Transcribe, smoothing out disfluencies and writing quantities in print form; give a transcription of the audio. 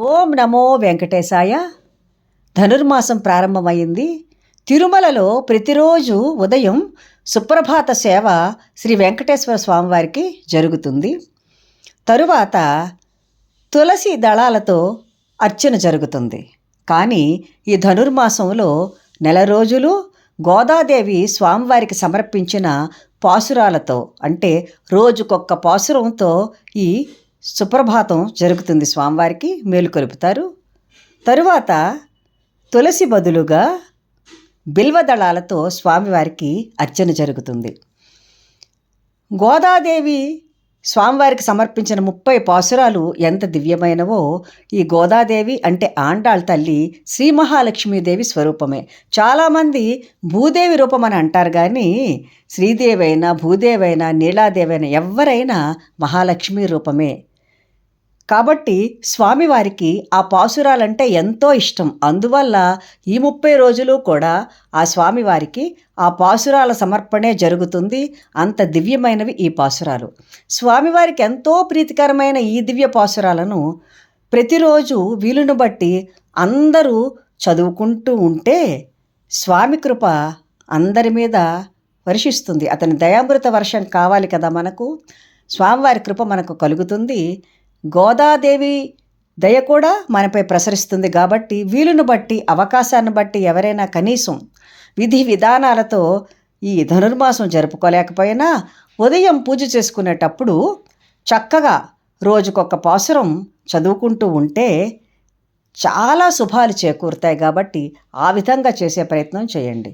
ఓం నమో వెంకటేశాయ. ధనుర్మాసం ప్రారంభమైంది. తిరుమలలో ప్రతిరోజు ఉదయం సుప్రభాత సేవ శ్రీ వెంకటేశ్వర స్వామివారికి జరుగుతుంది. తరువాత తులసి దళాలతో అర్చన జరుగుతుంది. కానీ ఈ ధనుర్మాసంలో నెల రోజులు గోదాదేవి స్వామివారికి సమర్పించిన పాసురాలతో, అంటే రోజుకొక్క పాసురంతో ఈ సుప్రభాతం జరుగుతుంది. స్వామివారికి మేలుకొలుపుతారు. తరువాత తులసి బదులుగా బిల్వదళాలతో స్వామివారికి అర్చన జరుగుతుంది. గోదాదేవి స్వామివారికి సమర్పించిన 30 పాసురాలు ఎంత దివ్యమైనవో, ఈ గోదాదేవి అంటే ఆండాళ్ తల్లి శ్రీ మహాలక్ష్మీదేవి స్వరూపమే. చాలామంది భూదేవి రూపం అని అంటారు, కానీ శ్రీదేవైనా భూదేవైనా నీలాదేవైనా ఎవరైనా మహాలక్ష్మి రూపమే. కాబట్టి స్వామివారికి ఆ పాసురాలంటే ఎంతో ఇష్టం. అందువల్ల ఈ 30 రోజులు కూడా ఆ స్వామివారికి ఆ పాసురాల సమర్పణే జరుగుతుంది. అంత దివ్యమైనవి ఈ పాసురాలు. స్వామివారికి ఎంతో ప్రీతికరమైన ఈ దివ్య పాసురాలను ప్రతిరోజు వీలును బట్టి అందరూ చదువుకుంటూ ఉంటే స్వామి కృప అందరి మీద వర్షిస్తుంది. అతని దయామృత వర్షం కావాలి కదా మనకు. స్వామివారి కృప మనకు కలుగుతుంది. గోదాదేవి దయ కూడా మనపై ప్రసరిస్తుంది. కాబట్టి వీలును బట్టి, అవకాశాన్ని బట్టి ఎవరైనా కనీసం విధి విధానాలతో ఈ ధనుర్మాసం జరుపుకోలేకపోయినా ఉదయం పూజ చేసుకునేటప్పుడు చక్కగా రోజుకొక పాసురం చదువుకుంటూ ఉంటే చాలా శుభాలు చేకూరుతాయి. కాబట్టి ఆ విధంగా చేసే ప్రయత్నం చేయండి.